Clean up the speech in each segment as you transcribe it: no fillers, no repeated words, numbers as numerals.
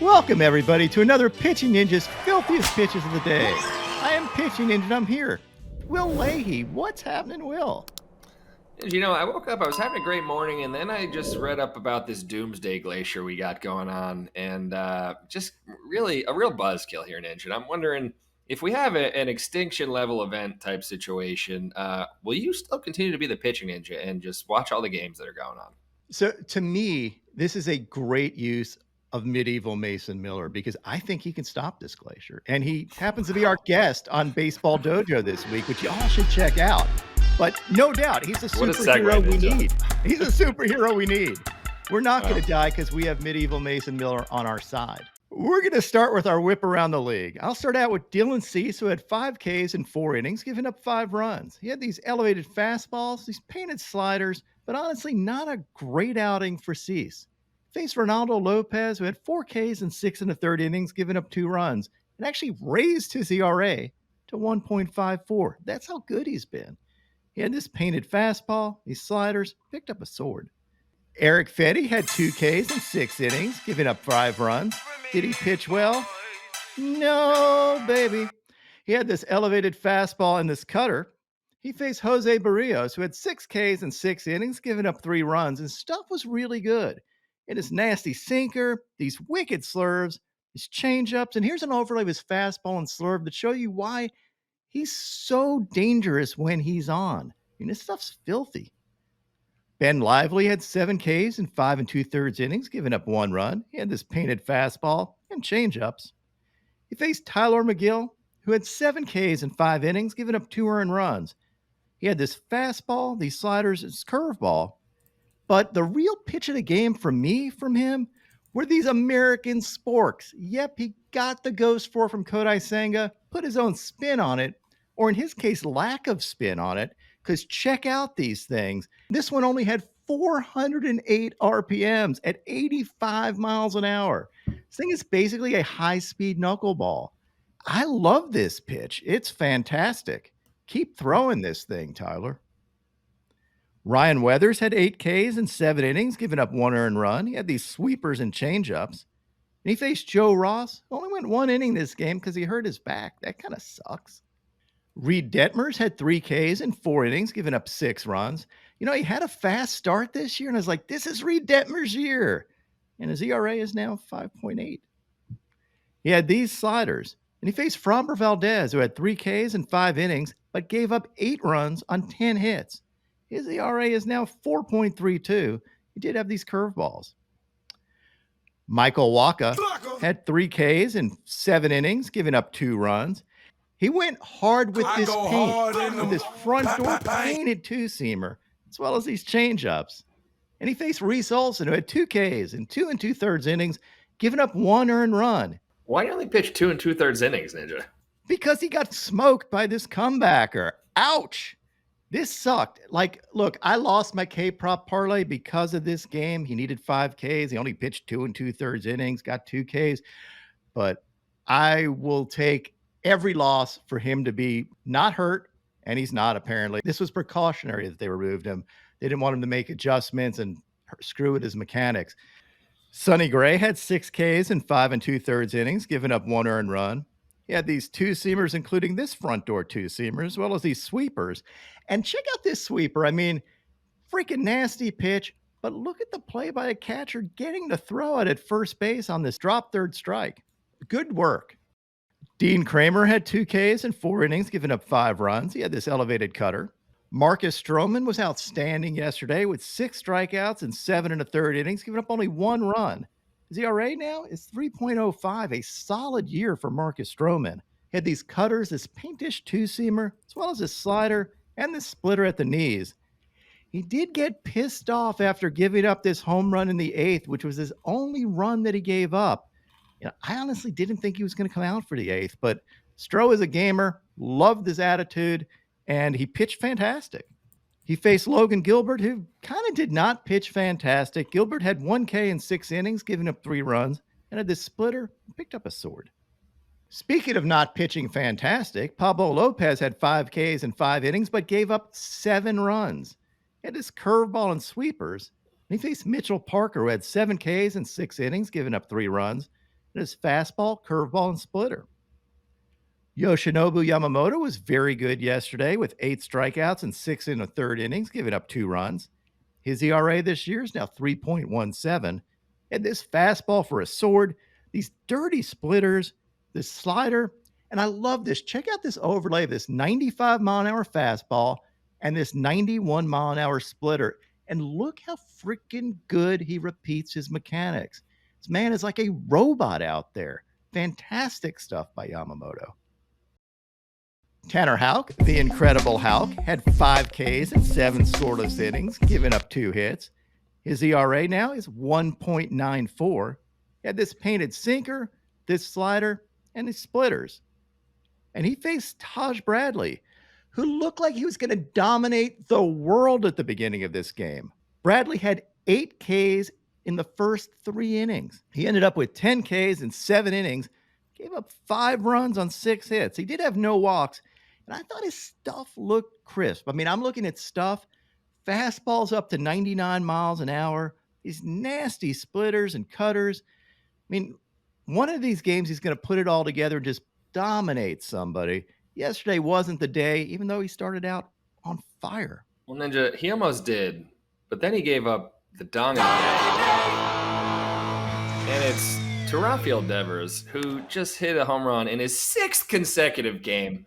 Welcome, everybody, to another Pitching Ninja's Filthiest Pitches of the Day. I am Pitching Ninja, and I'm here. Will Leahey, what's happening, Will? I woke up, I was having a great morning, and then I just read up about this doomsday glacier we got going on, and just really a real buzzkill here, Ninja. And I'm wondering if we have an extinction level event type situation, will you still continue to be the pitching ninja and just watch all the games that are going on? So, to me, this is a great use of medieval Mason Miller because I think he can stop this glacier. And he happens to be our guest on Baseball Dojo this week, which y'all should check out. But no doubt, he's a What a superhero segue, we Ninja. need. He's a superhero we need. We're not going to die because we have medieval Mason Miller on our side. We're going to start with our whip around the league. I'll start out with Dylan Cease, who had 5 Ks in 4 innings, giving up 5 runs. He had these elevated fastballs, these painted sliders, but honestly, not a great outing for Cease. Faced Ronaldo Lopez, who had 4 Ks in 6 1/3 innings, giving up 2 runs, and actually raised his ERA to 1.54. That's how good he's been. He had this painted fastball, these sliders, picked up a sword. Eric Fetty had 2 Ks in 6 innings, giving up 5 runs. Did he pitch well? No, baby. He had this elevated fastball and this cutter. He faced Jose Barrios, who had 6 Ks in 6 innings, giving up 3 runs, and stuff was really good. It is nasty sinker, these wicked slurves, his changeups, and here's an overlay of his fastball and slurve that show you why he's so dangerous when he's on. I mean, this stuff's filthy. Ben Lively had 7 Ks in 5 2/3 innings, giving up 1 run. He had this painted fastball and changeups. He faced Tylor Megill, who had 7 Ks in 5 innings, giving up 2 earned runs. He had this fastball, these sliders, his curveball. But the real pitch of the game from him, were these American sporks. Yep, he got the ghost 4 from Kodai Senga, put his own spin on it, or in his case, lack of spin on it, because check out these things. This one only had 408 RPMs at 85 miles an hour. This thing is basically a high-speed knuckleball. I love this pitch. It's fantastic. Keep throwing this thing, Tyler. Ryan Weathers had 8 Ks in 7 innings, giving up 1 earned run. He had these sweepers and changeups. And he faced Joe Ross, who only went 1 inning this game because he hurt his back. That kind of sucks. Reed Detmers had 3 Ks in 4 innings, giving up 6 runs. You know, he had a fast start this year, and I was like, this is Reed Detmers' year. And his ERA is now 5.8. He had these sliders, and he faced Framber Valdez, who had 3 Ks in 5 innings, but gave up 8 runs on 10 hits. His ERA is now 4.32. He did have these curveballs. Michael Wacha had 3 Ks in 7 innings, giving up 2 runs. He went hard with this paint, with this front door painted 2-seamer, as well as these changeups. And he faced Reese Olson, who had 2 Ks in 2 2/3 innings, giving up 1 earned run. Why do you only pitch 2 2/3 innings, Ninja? Because he got smoked by this comebacker. Ouch. This sucked. Like, look, I lost my K-prop parlay because of this game. He needed 5 Ks. He only pitched 2 2/3 innings, got 2 Ks. But I will take every loss for him to be not hurt, and he's not, apparently. This was precautionary that they removed him. They didn't want him to make adjustments and screw with his mechanics. Sonny Gray had 6 Ks in 5 2/3 innings, giving up 1 earned run. He had these 2-seamers, including this front door 2-seamer, as well as these sweepers. And check out this sweeper. I mean, freaking nasty pitch, but look at the play by a catcher getting the throw it at first base on this drop third strike. Good work. Dean Kramer had 2 Ks in 4 innings, giving up 5 runs. He had this elevated cutter. Marcus Stroman was outstanding yesterday with 6 strikeouts in 7 1/3 innings, giving up only 1 run. His ERA now is 3.05, a solid year for Marcus Stroman. He had these cutters, this paintish 2-seamer, as well as his slider and this splitter at the knees. He did get pissed off after giving up this home run in the 8th, which was his only run that he gave up. You know, I honestly didn't think he was going to come out for the 8th, but Stroh is a gamer, loved his attitude, and he pitched fantastic. He faced Logan Gilbert, who kind of did not pitch fantastic. Gilbert had 1 K in 6 innings, giving up 3 runs, and had this splitter and picked up a sword. Speaking of not pitching fantastic, Pablo Lopez had 5 Ks in 5 innings, but gave up 7 runs. He had his curveball and sweepers. And he faced Mitchell Parker, who had 7 Ks in 6 innings, giving up 3 runs. His fastball, curveball, and splitter. Yoshinobu Yamamoto was very good yesterday with 8 strikeouts and 6 in the third innings, giving up 2 runs. His ERA this year is now 3.17. And this fastball for a sword, these dirty splitters, this slider, and I love this. Check out this overlay of this 95-mile-an-hour fastball and this 91-mile-an-hour splitter. And look how freaking good he repeats his mechanics. This man is like a robot out there. Fantastic stuff by Yamamoto. Tanner Houck, the Incredible Houck, had 5 Ks and 7 scoreless innings, giving up 2 hits. His ERA now is 1.94. He had this painted sinker, this slider, and his splitters. And he faced Taj Bradley, who looked like he was going to dominate the world at the beginning of this game. Bradley had 8 Ks in the first 3 innings. He ended up with 10 Ks in 7 innings, gave up 5 runs on 6 hits. He did have no walks, and I thought his stuff looked crisp. I mean, I'm looking at stuff, fastballs up to 99 miles an hour, these nasty splitters and cutters. I mean, one of these games he's going to put it all together and just dominate somebody. Yesterday wasn't the day, even though he started out on fire. Well, Ninja, he almost did, but then he gave up the dong and it's to Rafael Devers, who just hit a home run in his 6th consecutive game.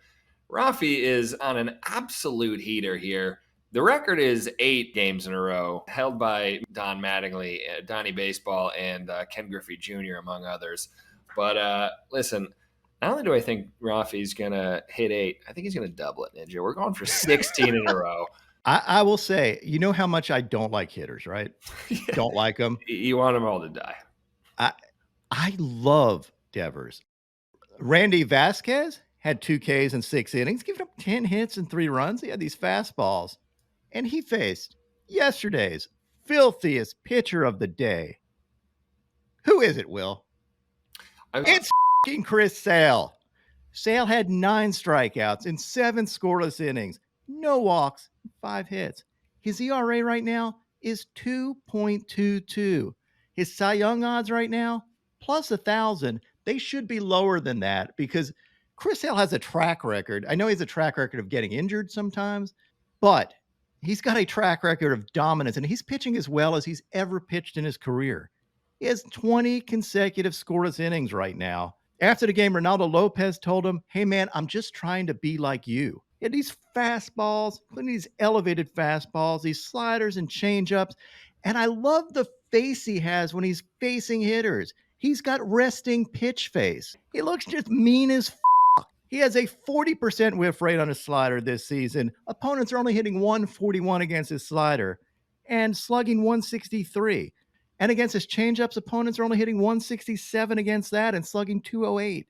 Rafi is on an absolute heater here. The record is 8 games in a row, held by Don Mattingly, Donnie Baseball, and Ken Griffey Jr., among others. But listen, not only do I think Rafi's going to hit 8, I think he's going to double it, Ninja. We're going for 16 in a row. I will say, you know how much I don't like hitters, right? Yeah. Don't like them. You want them all to die. I love Devers. Randy Vasquez had 2 Ks and 6 innings, giving up 10 hits and 3 runs. He had these fastballs. And he faced yesterday's filthiest pitcher of the day. Who is it, Will? It's f***ing Chris Sale. Sale had 9 strikeouts in 7 scoreless innings, no walks, 5 hits. His ERA right now is 2.22. His Cy Young odds right now, plus 1,000. They should be lower than that because Chris Sale has a track record. I know he has a track record of getting injured sometimes, but he's got a track record of dominance, and he's pitching as well as he's ever pitched in his career. He has 20 consecutive scoreless innings right now. After the game, Ronaldo Lopez told him, "Hey, man, I'm just trying to be like you." He had these fastballs, including these elevated fastballs, these sliders and changeups, and I love the face he has when he's facing hitters. He's got resting pitch face. He looks just mean as f***. He has a 40% whiff rate on his slider this season. Opponents are only hitting 141 against his slider and slugging 163. And against his changeups, opponents are only hitting 167 against that and slugging 208.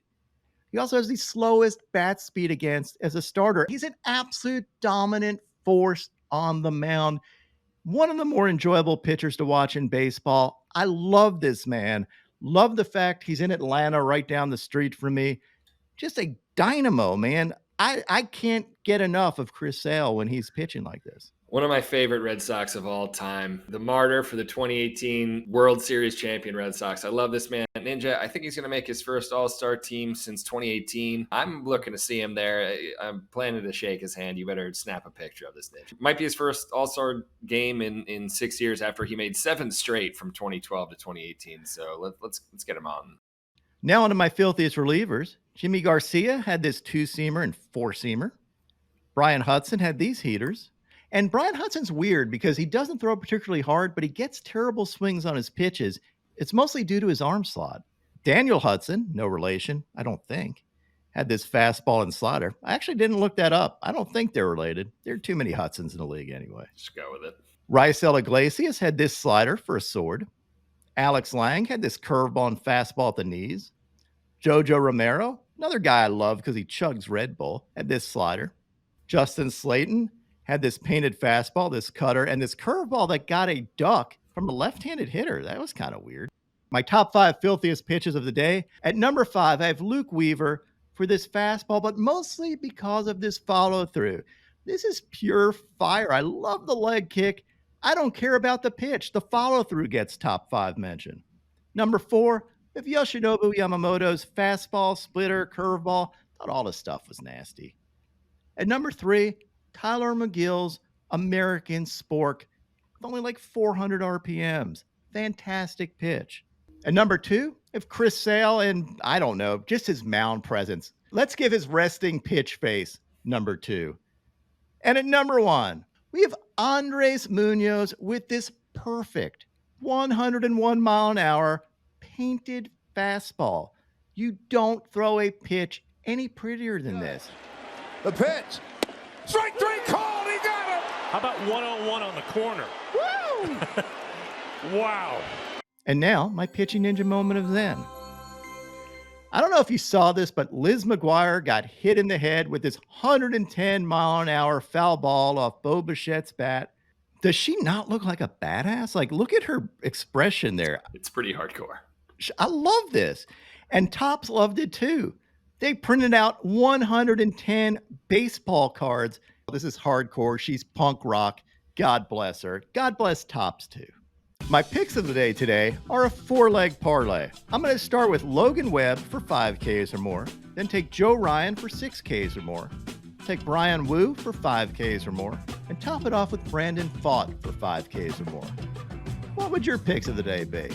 He also has the slowest bat speed against as a starter. He's an absolute dominant force on the mound. One of the more enjoyable pitchers to watch in baseball. I love this man. Love the fact he's in Atlanta right down the street from me. Just a dynamo, man. I can't get enough of Chris Sale when he's pitching like this. One of my favorite Red Sox of all time, the martyr for the 2018 World Series champion Red Sox. I love this man. Ninja, I think he's going to make his first All-Star team since 2018. I'm looking to see him there. I'm planning to shake his hand. You better snap a picture of this Ninja. Might be his first All-Star game in 6 years after he made 7 straight from 2012 to 2018. So let's get him on. Now onto my filthiest relievers. Jimmy Garcia had this 2-seamer and 4-seamer. Brian Hudson had these heaters. And Brian Hudson's weird because he doesn't throw particularly hard, but he gets terrible swings on his pitches. It's mostly due to his arm slot. Daniel Hudson, no relation, I don't think, had this fastball and slider. I actually didn't look that up. I don't think they're related. There are too many Hudsons in the league anyway. Just go with it. Raisel Iglesias had this slider for a sword. Alex Lang had this curveball and fastball at the knees. Jojo Romero, another guy I love because he chugs Red Bull, had this slider. Justin Slayton had this painted fastball, this cutter, and this curveball that got a duck from a left-handed hitter. That was kind of weird. My top 5 filthiest pitches of the day. At number 5, I have Luke Weaver for this fastball, but mostly because of this follow-through. This is pure fire. I love the leg kick. I don't care about the pitch. The follow-through gets top 5 mention. Number 4, If Yoshinobu Yamamoto's fastball, splitter, curveball, thought all this stuff was nasty. At number 3, Tylor Megill's American Spork with only like 400 RPMs. Fantastic pitch. At number 2, if Chris Sale and, I don't know, just his mound presence. Let's give his resting pitch face number 2. And at number 1, we have Andres Munoz with this perfect 101 mile an hour painted fastball. You don't throw a pitch any prettier than this. The pitch. Strike 3 called. He got him. How about 101 on the corner? Woo! Wow. And now, my pitching ninja moment of Zen. I don't know if you saw this, but Liz McGuire got hit in the head with this 110 mile an hour foul ball off Bo Bichette's bat. Does she not look like a badass? Like, look at her expression there. It's pretty hardcore. I love this. And Topps loved it too. They printed out 110 baseball cards. This is hardcore. She's punk rock. God bless her. God bless Topps too. My picks of the day today are a 4-leg parlay. I'm going to start with Logan Webb for 5 Ks or more, then take Joe Ryan for 6 Ks or more, take Brian Wu for 5 Ks or more, and top it off with Brandon Pfaadt for 5 Ks or more. What would your picks of the day be?